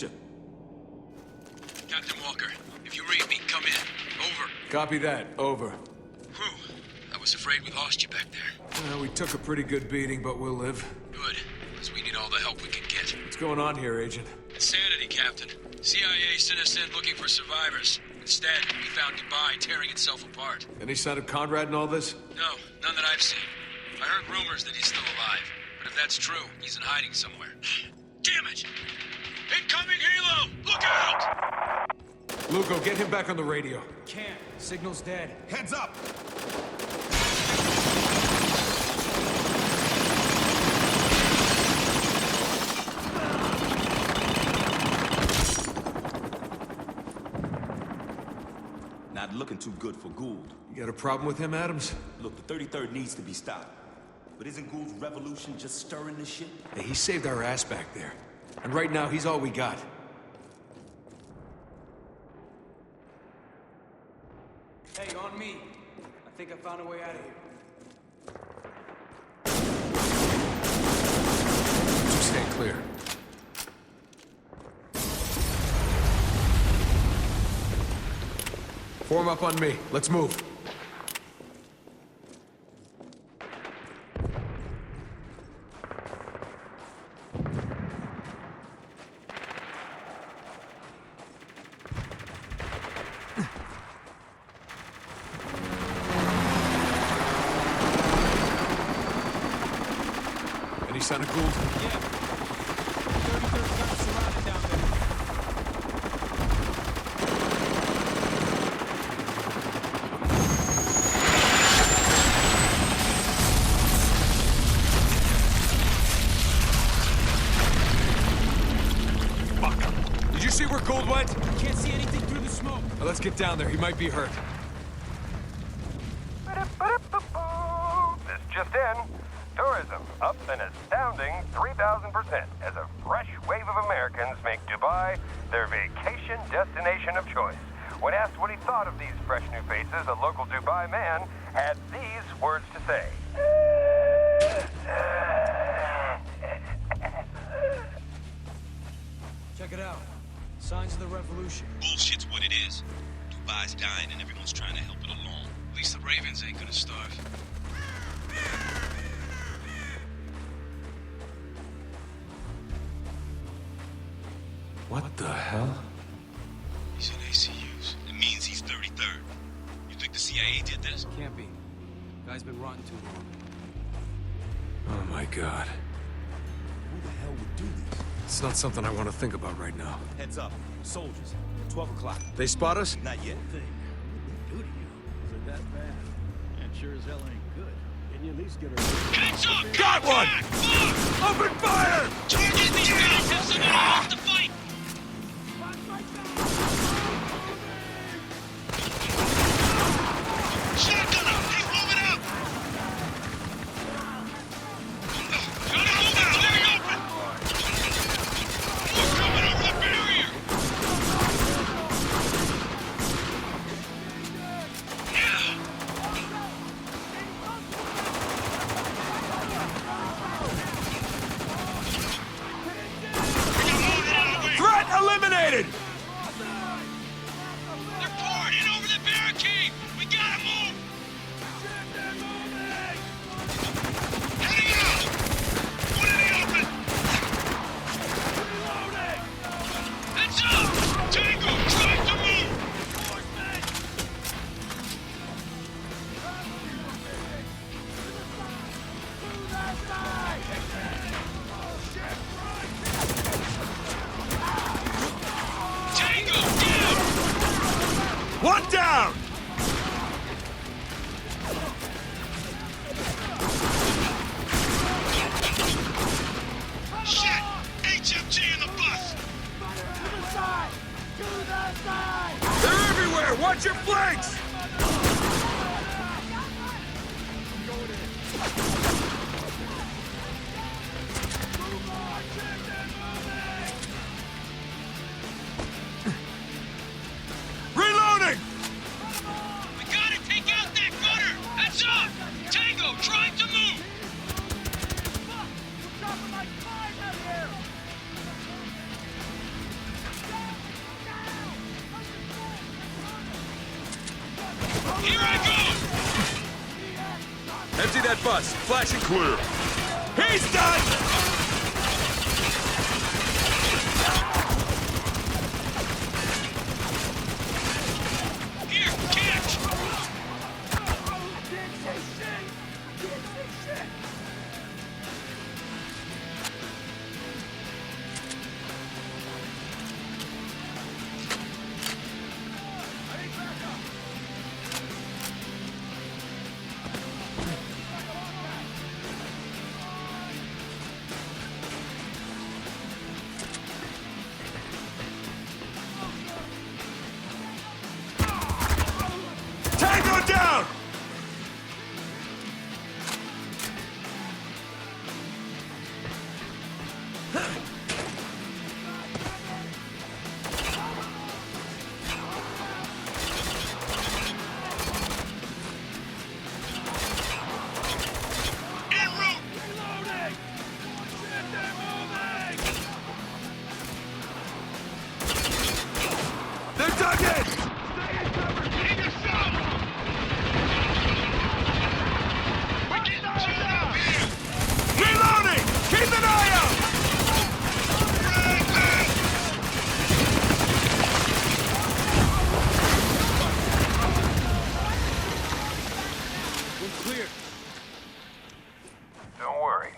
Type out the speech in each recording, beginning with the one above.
you. Captain Walker, if you read me, come in. Over. Copy that. Over. Whew. I was afraid we lost you back there. Well, we took a pretty good beating, but we'll live. Good, because we need all the help we can get. What's going on here, Agent? Insanity, Captain. CIA sent us in looking for survivors. Instead, we found Dubai tearing itself apart. Any sign of Conrad in all this? No, none that I've seen. I heard rumors that he's still alive. But if that's true, he's in hiding somewhere. Damn it! Incoming helo! Look out! Lugo, get him back on the radio. Can't. Signal's dead. Heads up! Not looking too good for Gould. You got a problem with him, Adams? Look, the 33rd needs to be stopped. But isn't Gould's revolution just stirring the shit? Hey, he saved our ass back there. And right now, he's all we got. Hey, on me. I think I found a way out of here. You stay clear. Form up on me. Let's move. Any sign of Gould? Yeah. 33rd got surrounded down there. Fuck. Did you see where Gould went? Can't see anything through the smoke. Now let's get down there. He might be hurt. This just in. Tourism up an astounding 3,000% as a fresh wave of Americans make Dubai their vacation destination of choice. When asked what he thought of these fresh new faces, a local Dubai man had these words to say. Check it out. Signs of the revolution. Bullshit's what it is. Dubai's dying and everyone's trying to help it along. At least the Ravens ain't gonna starve. What the hell? He's in ACUs. It means he's 33rd. You think the CIA did this? Can't be. Guy's been rotting too long. Oh my God. Who the hell would do this? It's not something I want to think about right now. Heads up. Soldiers. 12 o'clock. They spot us? Not yet. Thing. What did they do to you? Is it that bad? And sure as hell ain't good. Can you at least get her... Heads up! Got one! Back! Open fire! Target these guys! Have somebody else to fight! Shotgunner! He's moving up! Gotta move out! Clearing open! We're coming over the barrier! Yeah! Threat eliminated! They're pouring in over the barricade! We gotta move! Heading out! One in the open! Heads up! Tango, trying to move! Tango, down! One down! Shit! HMG in the bus! They're everywhere! Watch your flanks! Reloading! We gotta take out that gunner! Heads up! Tango, trying to move! Here I go! Empty that bus. Flash and clear. He's done! Here, catch! Tango down! En route! They're dug in! In your cell! We're getting chewed up here! Reloading! Keep an eye out! We're clear. Don't worry.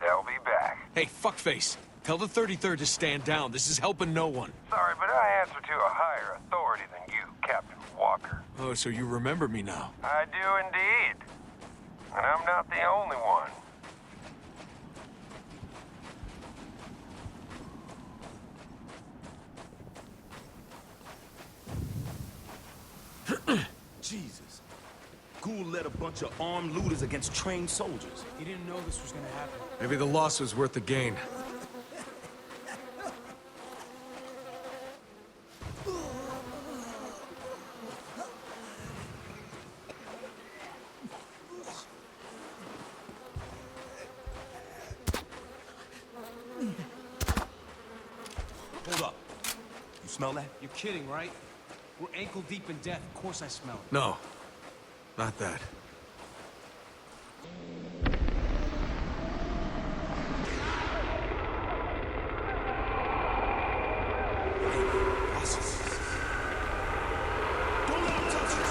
They'll be back. Hey, fuckface. Tell the 33rd to stand down. This is helping no one. Sorry, but I answer to a higher authority than you, Captain Walker. Oh, so you remember me now. I do indeed. And I'm not the only one. Jesus. Gould led a bunch of armed looters against trained soldiers. He didn't know this was gonna happen. Maybe the loss was worth the gain. Hold up. You smell that? You're kidding, right? We're ankle deep in death. Of course I smell it. No. Not that. Don't let him touch us!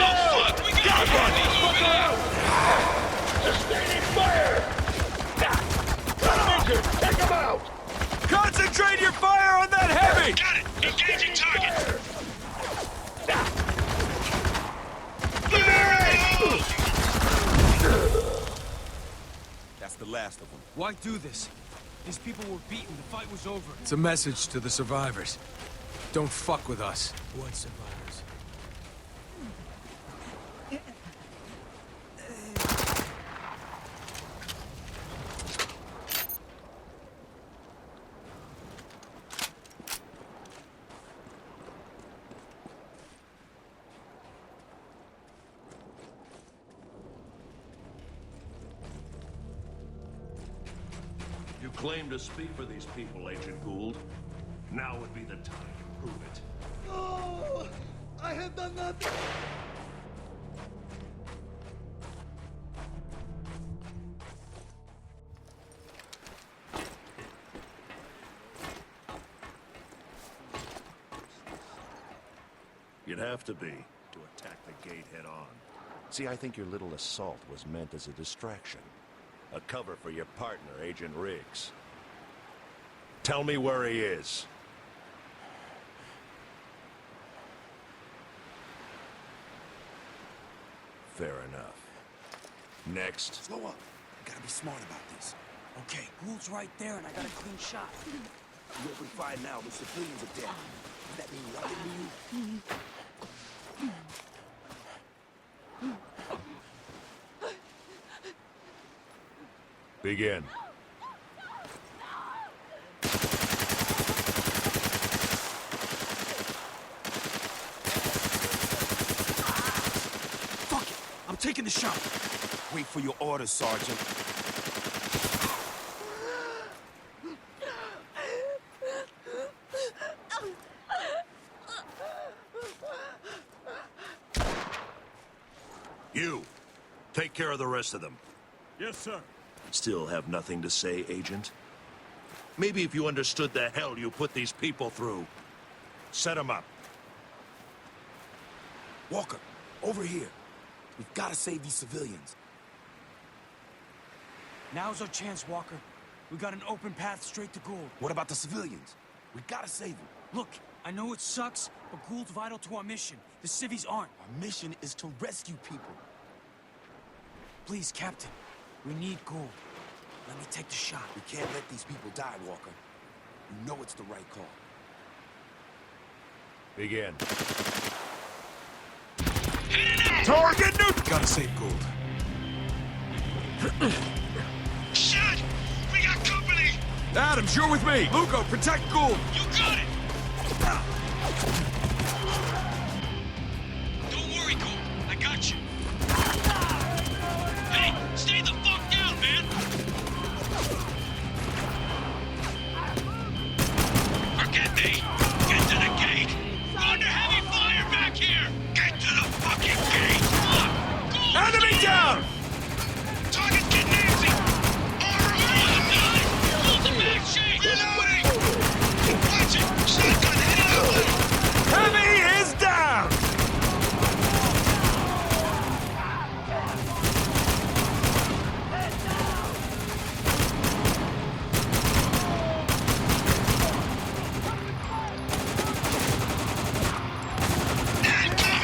Oh, fuck! We got one! Sustaining fire! Major, take him out! Concentrate your fire on that heavy! Got it! Engaging target! That's the last of them. Why do this? These people were beaten. The fight was over. It's a message to the survivors. Don't fuck with us. What survivors? You claim to speak for these people, Agent Gould. Now would be the time to prove it. No! I have done nothing! You'd have to be, to attack the gate head on. See, I think your little assault was meant as a distraction. A cover for your partner, Agent Riggs. Tell me where he is. Fair enough. Next. Slow up. You gotta be smart about this. Okay, Gould's right there, and I got a clean shot. You open fire now, the civilians are dead. Does that mean nothing to you? Begin. taking the shot. Wait for your orders, Sergeant. You, take care of the rest of them. Yes, sir. Still have nothing to say, Agent? Maybe if you understood the hell you put these people through. Set them up. Walker, over here. We've got to save these civilians. Now's our chance, Walker. We got an open path straight to Gould. What about the civilians? We gotta save them. Look, I know it sucks, but Gould's vital to our mission. The civvies aren't. Our mission is to rescue people. Please, Captain. We need Gould. Let me take the shot. We can't let these people die, Walker. You know it's the right call. Begin. Target new! Gotta save Gould. Shit! We got company! Adams, you're with me. Lugo, protect Gould. You got it! Don't worry, Gould. I got you. Hey, stay the fuck down, man! Forget me! Get to the gate! We're under heavy fire back here! Get to the fucking gate! Fuck! Gould, Enemy stay down! Target's getting antsy! Hold the back shake! Reloading! Watch it! Shotgun headed our way! Heavy is down!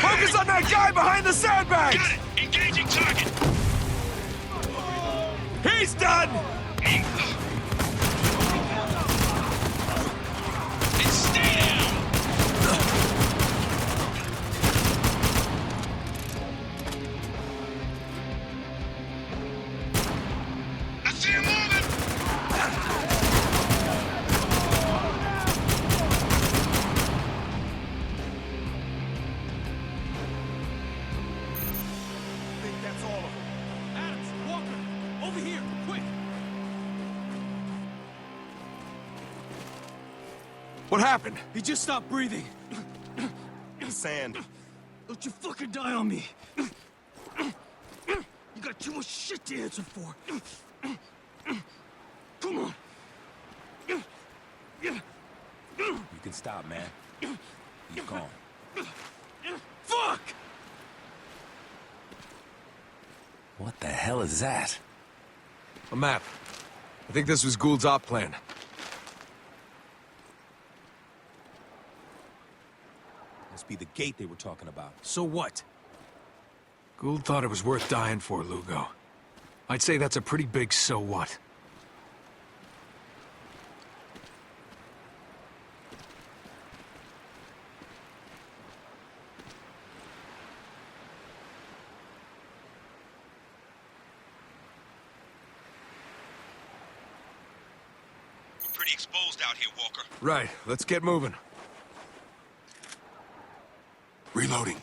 Focus on that guy behind the sandbags! Got it! Engaging target! He's done! And stay down! I see him moving! I think that's all of them. Adams, Walker, over here, quick! What happened? He just stopped breathing. Sand. Don't you fucking die on me. You got too much shit to answer for. Come on. You can stop, man. He's gone. Fuck! What the hell is that? A map. I think this was Gould's op plan. Must be the gate they were talking about. So what? Gould thought it was worth dying for, Lugo. I'd say that's a pretty big so what. We're pretty exposed out here, Walker. Right, let's get moving. Reloading.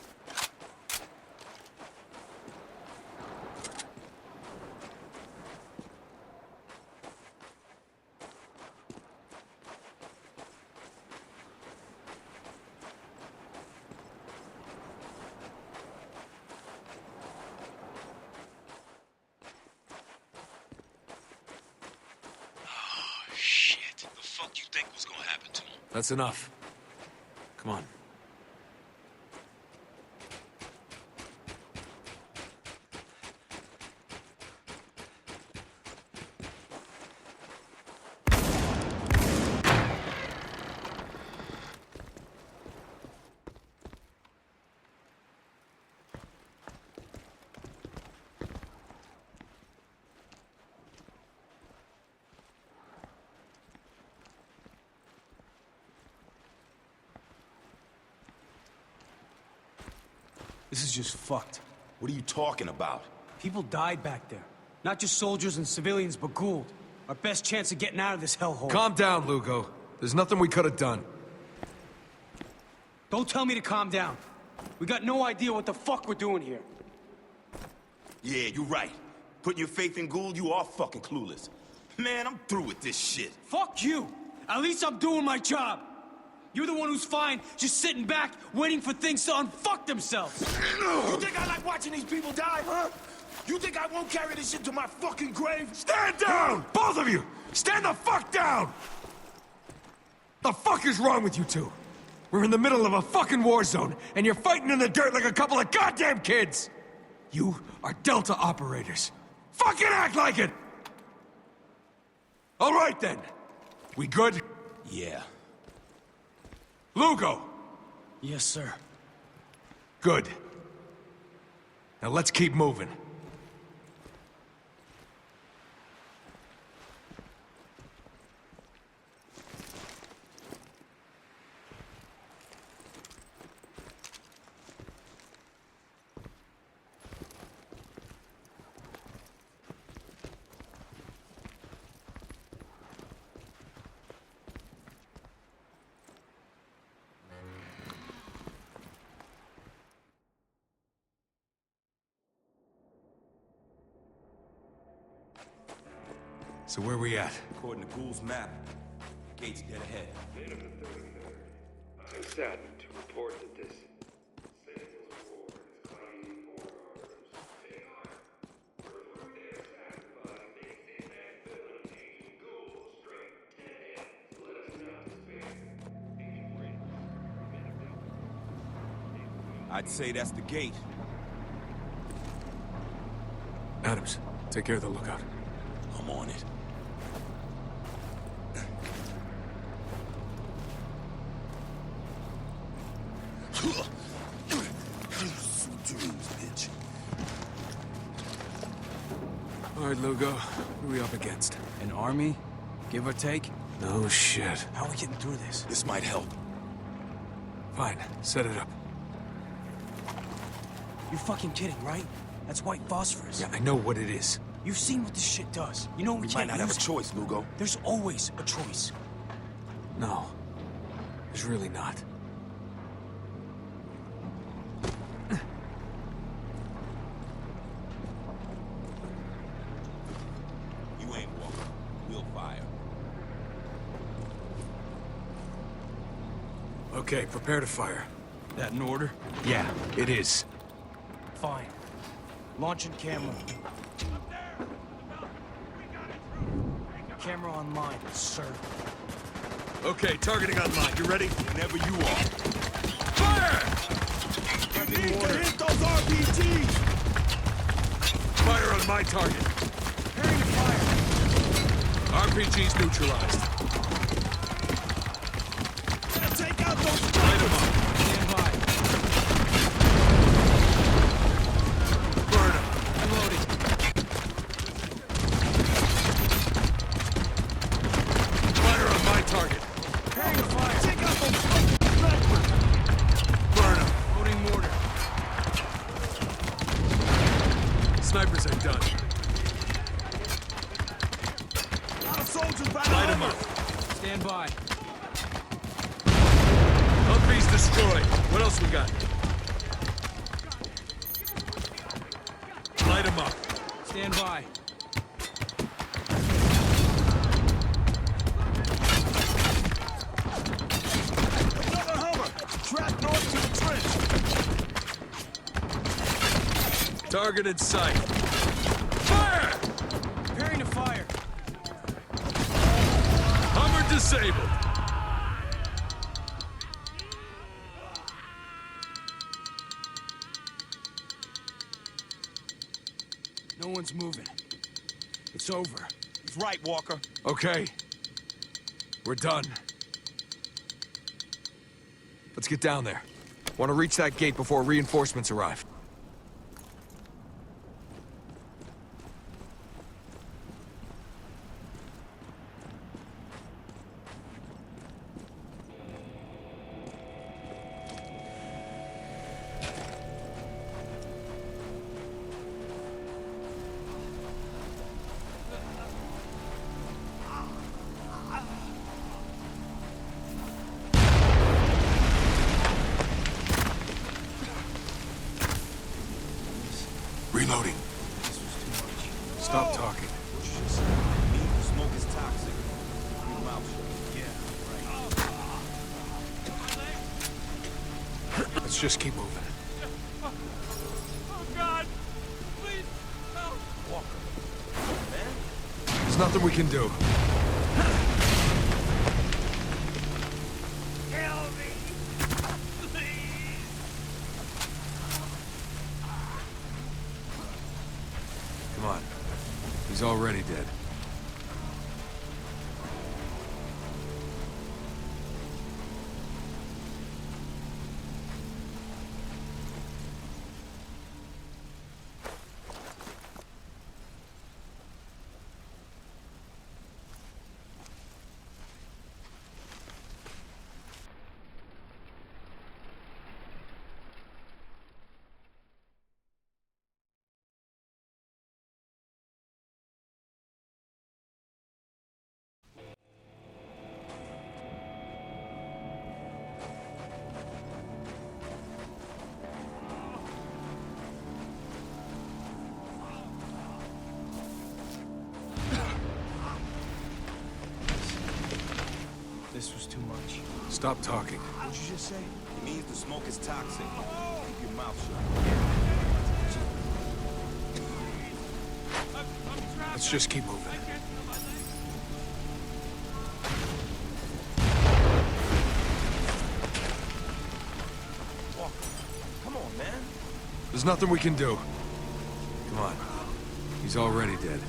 Shit. The fuck you think was gonna happen to him? That's enough. Come on. This is just fucked. What are you talking about? People died back there. Not just soldiers and civilians, but Gould. Our best chance of getting out of this hellhole. Calm down, Lugo. There's nothing we could have done. Don't tell me to calm down. We got no idea what the fuck we're doing here. Yeah, you're right. Putting your faith in Gould, you are fucking clueless. Man, I'm through with this shit. Fuck you! At least I'm doing my job! You're the one who's fine, just sitting back, waiting for things to unfuck themselves! You think I like watching these people die, huh? You think I won't carry this shit to my fucking grave? Stand down! Both of you! Stand the fuck down! The fuck is wrong with you two? We're in the middle of a fucking war zone, and you're fighting in the dirt like a couple of goddamn kids! You are Delta operators. Fucking act like it! All right then. We good? Yeah. Lugo! Yes, sir. Good. Now let's keep moving. So where we at? According to Gould's map, gate's dead ahead. I'm saddened to report that this Samuel's war is claiming more orders. They are. Further, they are satisfied they say that villain Agent Gould straight to the head. Let us not despair. Agent Riggs, men of Delta. I'd say that's the gate. Adams, take care of the lookout. I'm on it. Bitch. All right, Lugo. Who are we up against? An army? Give or take? No shit. How are we getting through this? This might help. Fine, set it up. You're fucking kidding, right? That's white phosphorus. Yeah, I know what it is. You've seen what this shit does. You know we We might can't not have a use it. choice, Lugo. There's always a choice. No. There's really not. You ain't walking. We'll fire. Okay, prepare to fire. That in order? Yeah, it is. Fine. Launching camera. Camera online, sir. Okay, targeting online. You ready? Whenever you are. Fire! You need to hit those RPGs! Fire on my target. Preparing to fire. RPG's neutralized. Gotta take out those Light 'em up. Stand by. Burn 'em. Reloading. Fire on my target. Preparing to fire. Take out those fucking snipers! Burn 'em. Loading mortar. Snipers are done. A lot of soldiers right Light 'em behind up. us. Stand by. Humvee's destroyed. What else we got? Light 'em up. Stand by. Another Hummer! Track north to the trench! Target in sight. Fire! Preparing to fire. Hummer disabled. No one's moving. It's over. He's right, Walker. Okay. We're done. Let's get down there. Want to reach that gate before reinforcements arrive. just keep moving. Oh, God! Please, help! There's nothing we can do. Kill me! Please! Come on. He's already dead. This was too much. Stop talking. What'd you just say? It means the smoke is toxic. Keep your mouth shut. I'm trapped. Let's just keep moving. I can't feel my legs. Come on, man. There's nothing we can do. Come on. He's already dead.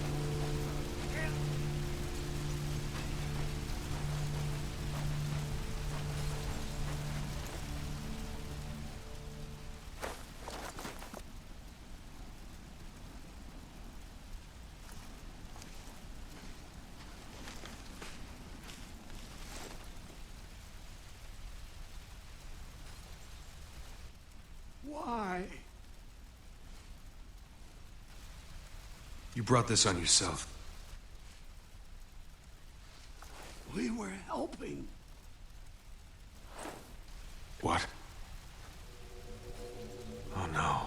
Why? You brought this on yourself. We were helping. What? Oh no.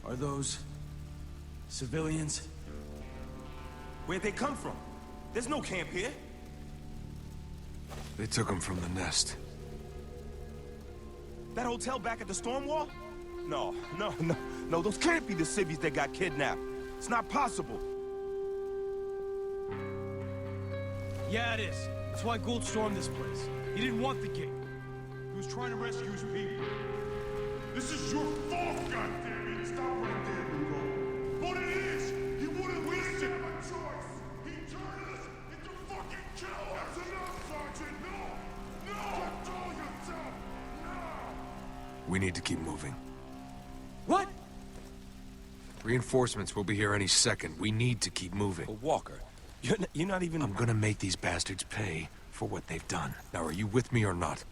Are those civilians? Where'd they come from? There's no camp here. They took him from the nest. That hotel back at the storm wall? No, those can't be the civvies that got kidnapped. It's not possible. Yeah, it is. That's why Gould stormed this place. He didn't want the gate. He was trying to rescue his people. This is your fault, goddammit! Stop right there, Hugo. What it is, he wouldn't listen. Have a choice. He turned us into fucking killers. That's enough, Sergeant. No! Control yourself. Now! We need to keep moving. What? Reinforcements will be here any second. We need to keep moving. But Walker, you're not even... I'm gonna make these bastards pay for what they've done. Now, are you with me or not?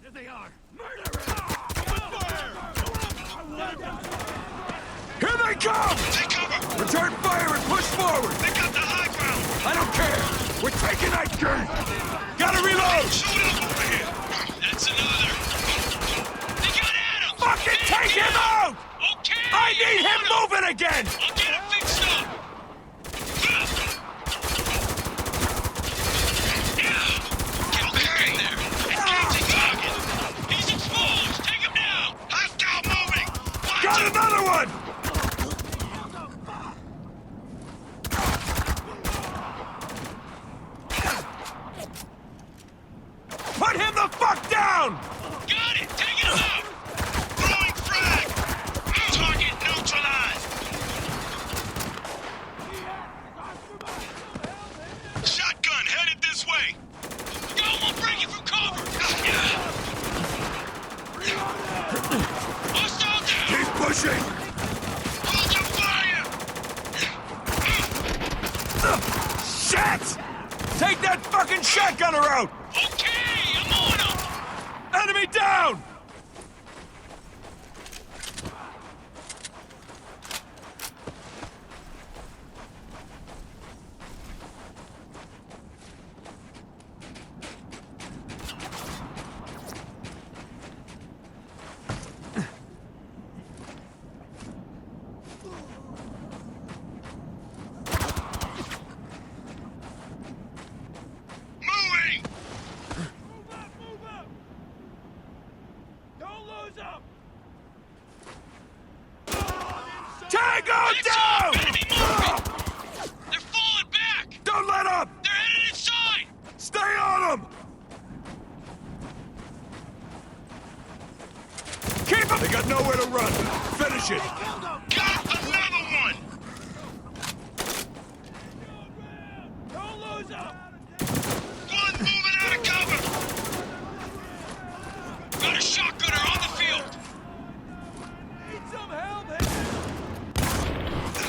There they are! Here they come! Take cover! Return fire and push forward! They got the high ground! I don't care! We're taking that gate! Gotta reload! Shoot up over here! That's another! They got Adam! Fucking take him out! Okay! I need him moving again! I'll get him fixed up! Get back in there! Engage the target! He's exposed! Take him down! Hostile moving! Watch Got him! another one! Hostile down! Keep pushing! Hold your fire! Shit! Take that fucking shotgunner out! Okay, I'm on him! Enemy down! Moving! Move up! Don't lose them! Tango Heads down! up! Enemy moving! They're falling back! Don't let up! They're headed inside! Stay on them! Keep them! They got nowhere to run. Finish it! Got another one! Don't lose them! One moving out of cover! Got a shotgunner on the field! Need some help!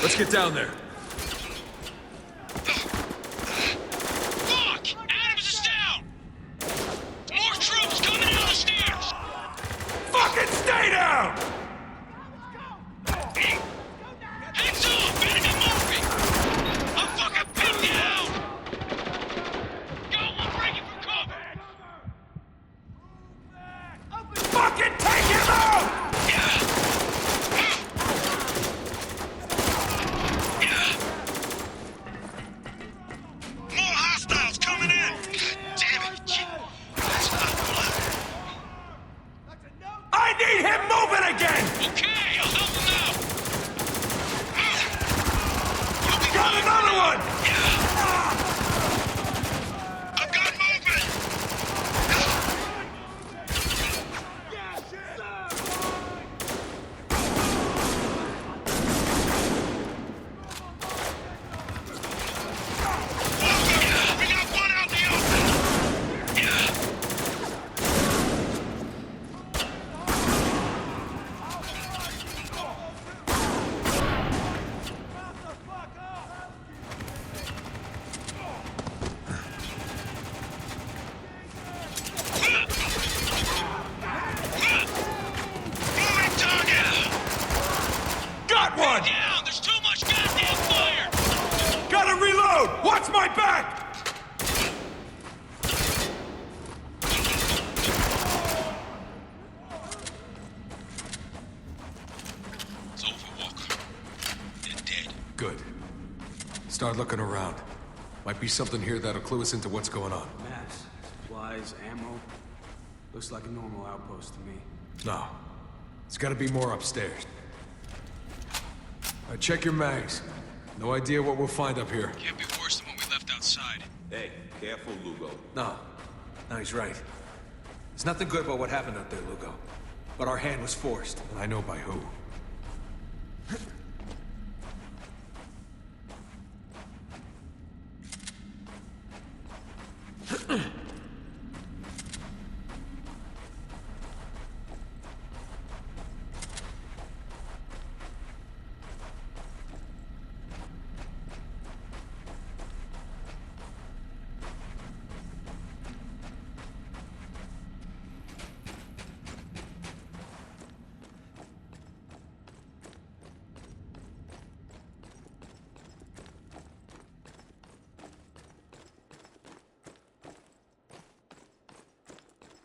Let's get down there. Fuck! Adams is down! More troops coming down the stairs! Fucking stay down! Heads up! Enemy moving! I'm fucking pinned down! Go, I'm breaking from cover! Fucking take him out! More hostiles coming in! Damn it! That's not blood. I need him moving again! Okay, I'll help him out! You'll be Got fine another for now. one! I've got movement! We got one out in the open! Moving target! Got one! Down! There's too much goddamn fire! Gotta reload! Watch my back! It's over, Walker. They're dead. Good. Start looking around. Might be something here that'll clue us into what's going on. Mass, supplies, ammo. Looks like a normal outpost to me. No. There's gotta be more upstairs. Check your mags. No idea what we'll find up here. Can't be worse than what we left outside. Hey, careful, Lugo. No. No, he's right. There's nothing good about what happened out there, Lugo. But our hand was forced, and I know by who.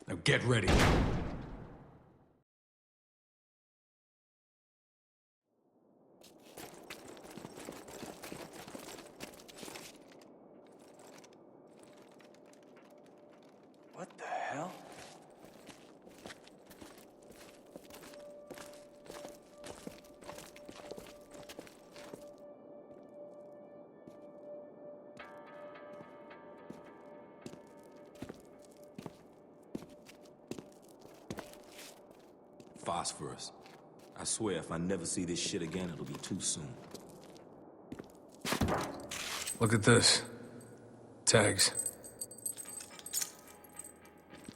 Now get ready. What the hell? Phosphorus. I swear, if I never see this shit again, it'll be too soon. Look at this. Tags.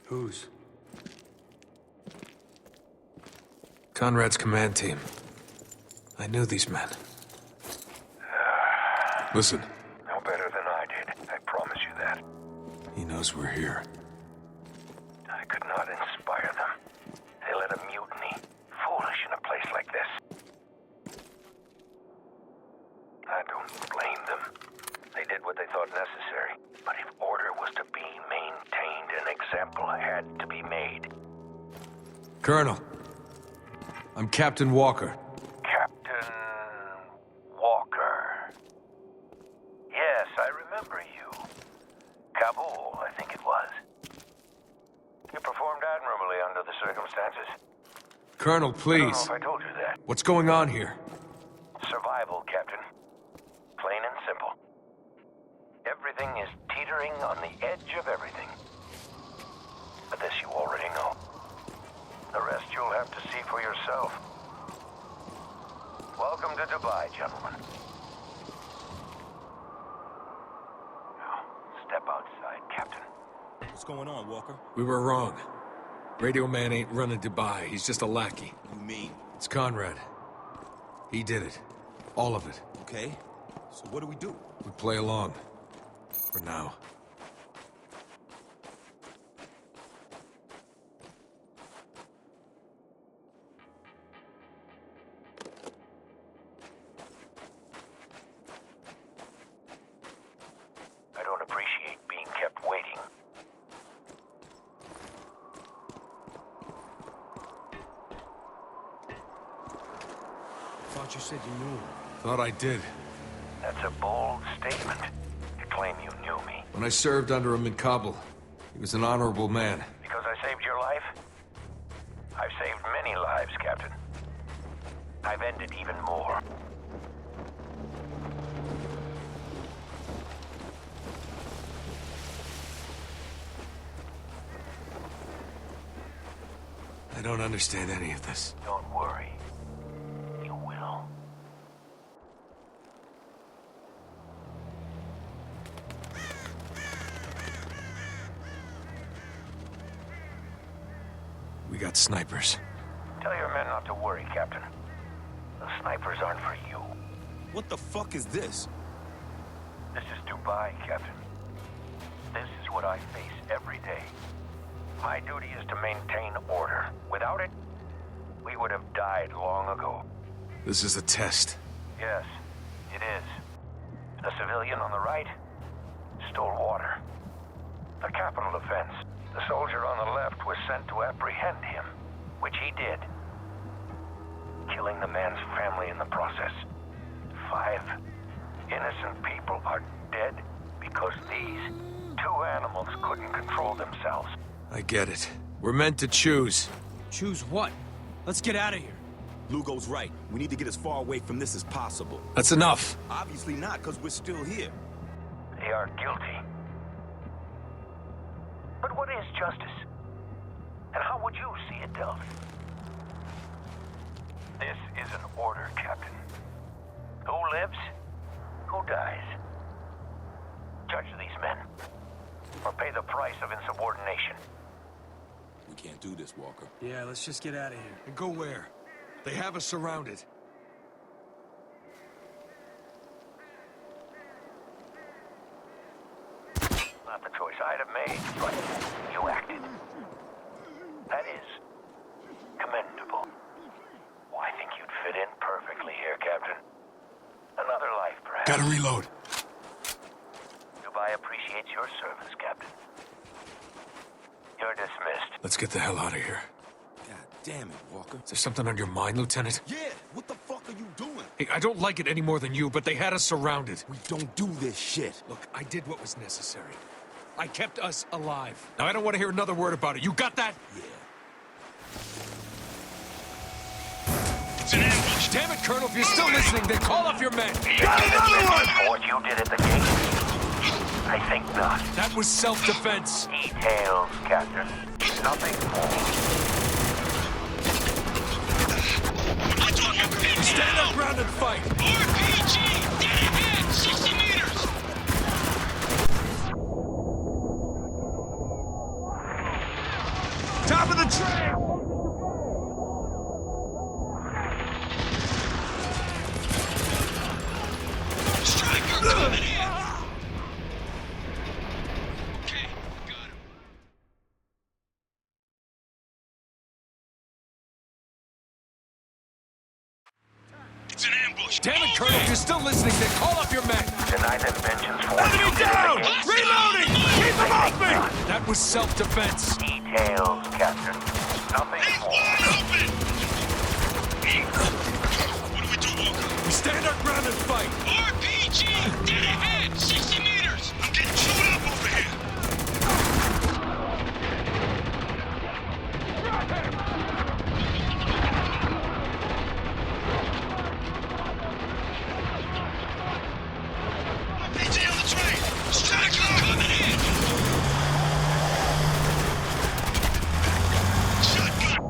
Whose? Conrad's command team. I knew these men. Listen. No better than I did. I promise you that. He knows we're here. I could not inspire them. They let a mutiny. Foolish in a place like this. I don't blame them. They did what they thought necessary. But if order was to be maintained, an example had to be made. Colonel. I'm Captain Walker. Captain Walker. Yes, I remember you. Kabul, I think it was. You performed admirably under the circumstances. Colonel, I don't please. know if I told you that. What's going on here? Survival, Captain. Plain and simple. Everything is teetering on the edge of everything. But this you already know. The rest you'll have to see for yourself. Welcome to Dubai, gentlemen. Now, step outside, Captain. What's going on, Walker? We were wrong. Radio Man ain't running Dubai. He's just a lackey. You mean? It's Conrad. He did it. All of it. Okay. So what do we do? We play along. For now. I don't appreciate being kept waiting. Thought you said you knew him. Thought I did. That's a bold statement to claim you knew me. When I served under him in Kabul, he was an honorable man. Because I saved your life? I've saved many lives, Captain. I've ended even more. I don't understand any of this. Don't worry. You will. We got snipers. Tell your men not to worry, Captain. The snipers aren't for you. What the fuck is this? This is Dubai, Captain. This is what I face every day. My duty is to maintain order. Without it, we would have died long ago. This is a test. Yes, it is. The civilian on the right stole water. A capital offense. The soldier on the left was sent to apprehend him, which he did, killing the man's family in the process. 5 innocent people are dead because these 2 animals couldn't control themselves. I get it. We're meant to choose. Choose what? Let's get out of here. Lugo's right. We need to get as far away from this as possible. That's enough. Obviously not, because we're still here. They are guilty. But what is justice? And how would you see it dealt? This is an order, Captain. Who lives? Who dies? Judge these men, or pay the price of insubordination. We can't do this, Walker. Yeah, let's just get out of here. And go where? They have us surrounded. Not the choice I'd have made, but you acted. That is commendable. Well, I think you'd fit in perfectly here, Captain. Another life, perhaps. Gotta reload. Dubai appreciates your service, Captain. You're dismissed. Let's get the hell out of here. God damn it, Walker. Is there something on your mind, Lieutenant? Yeah, what the fuck are you doing? Hey, I don't like it any more than you, but they had us surrounded. We don't do this shit. Look, I did what was necessary. I kept us alive. Now, I don't want to hear another word about it. You got that? Yeah. It's an ambush. Damn it, Colonel, if you're still listening, then call off your men. Got another one! For what you did at the gate? I think not. That was self-defense. Details, Captain. Nothing more. I'm talking pin Stand down. up, ground, and fight. RPG! Dead ahead! 60 meters! Top of the train! ambush. Damn it, Colonel, if you're still listening, then call up your men. Deny them vengeance for Enemy down! Reloading! Keep them off me! Hostile! That was self-defense. Details, Captain. Nothing He's more. wide open! What do we do, Walker? We stand our ground and fight. RPG! Dead ahead! 60 meters! I'm getting chewed up over here! RPG on the train! Striker coming in! Shotgun!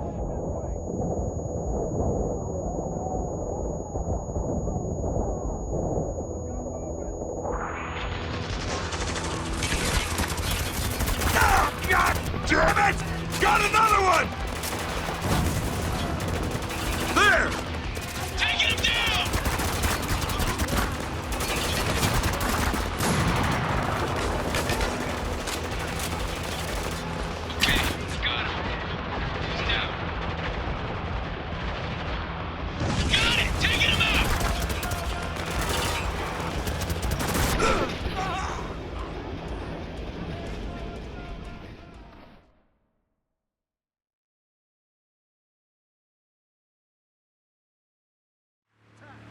Ah, God damn it! Got another one! There! Taking him down! Okay, got him. He's down. Got it! Taking him out!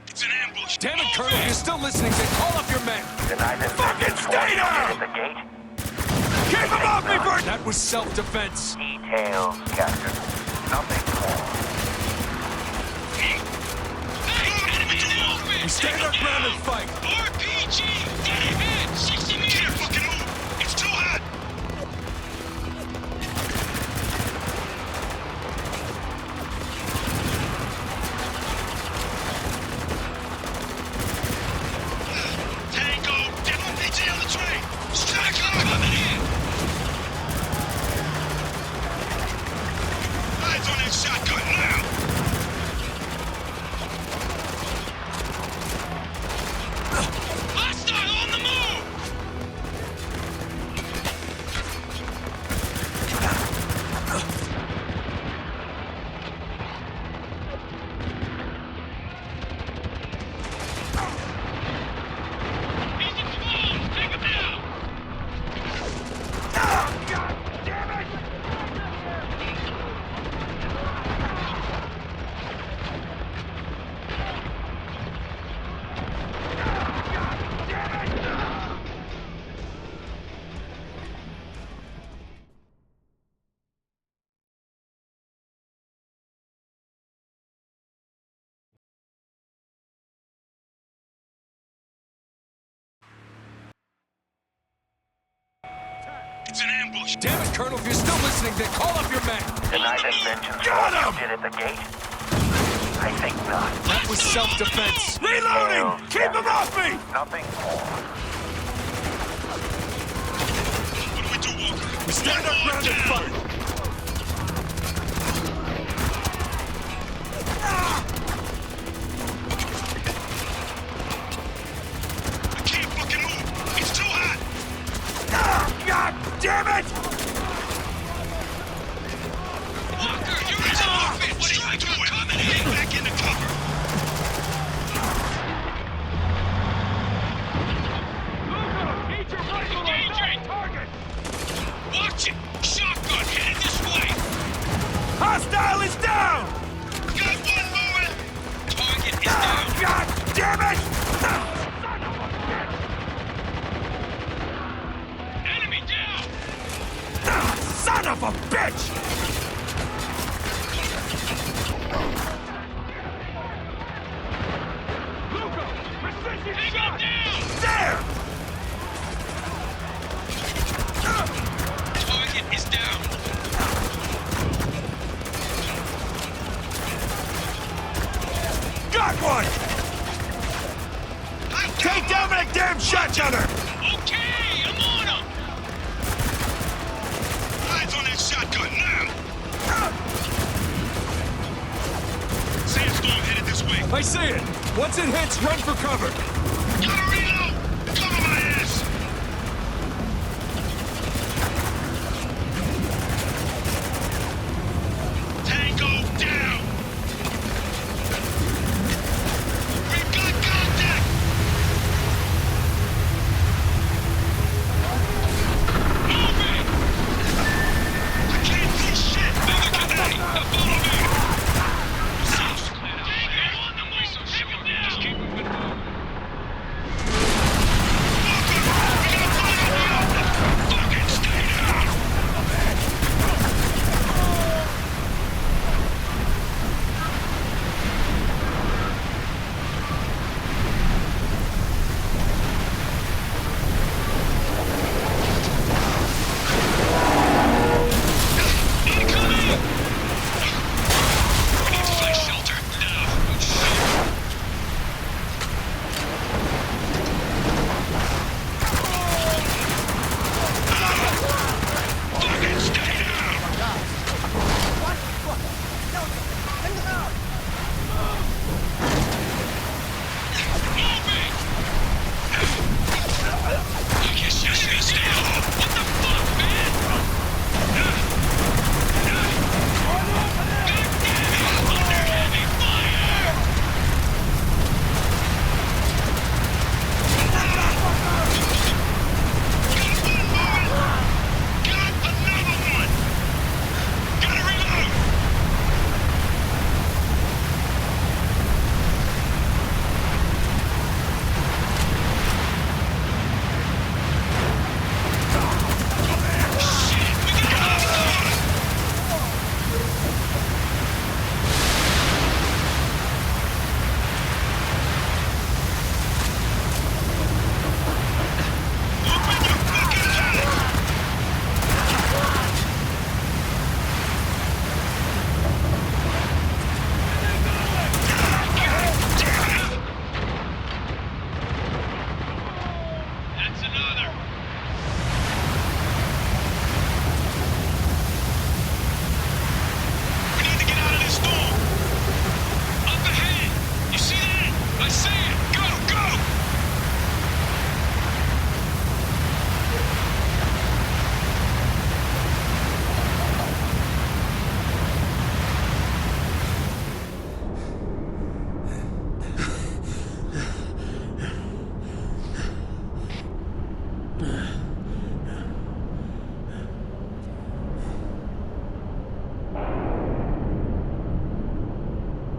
It's an ambush! Damn it, Colonel, if you're still listening, then call up your men. Deny them Fucking vengeance for stay down! at the gate. Keep them off me, Bert! That was self-defense. Details, Captain. Nothing more. Hey, enemy in the open! We stand Take our him ground down! and fight. RPG! Dead ahead! 60 meters! Can't fucking move! It's too hot! Tango! Get RPG on the train! Striker coming in! Eyes on that shotgun now! Hostile on the move! He's exposed! Take him down! It's an ambush! Damn it, Colonel, if you're still listening, then call up your men. Deny them vengeance for Got what him! you did at the gate. I think not. That was self-defense. Reloading! Keep them off me! Nothing more. What do we do, Walker? We stand our ground and fight. I can't fucking move! It's too hot! Ah, God damn it! Walker, you're in the open! Striker coming in! Get back into cover! Engaging! Watch it! Shotgun headed this way! Hostile is down! Got one moving! Target is Ah, down! God damn it! Enemy down! Ah, son of a bitch! Take him down! There! Target is down! Got one! Take down that damn shotgunner! Okay, I'm on him! Eyes on that shotgun now! Sandstorm headed this way. I see it! Once it hits, run for cover! Gotta reload! Cover my ass! Tango down! I guess you're gonna stay home. What the fuck, man? God damn it! Under heavy fire! Got one moving! Got another one! Gotta reload! Shit! We got another one! Open your fucking mouth! That's another. We need to get out of this storm. Up ahead. You see that? I see it. Go, go.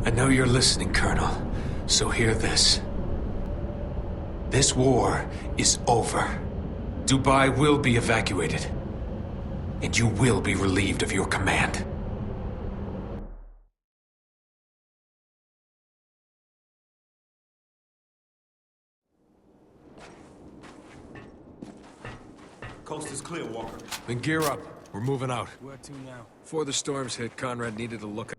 I know you're listening, Colonel, so hear this. This war is over. Dubai will be evacuated, and you will be relieved of your command. Coast is clear, Walker. Then gear up. We're moving out. Where to now? Before the storms hit, Conrad needed to look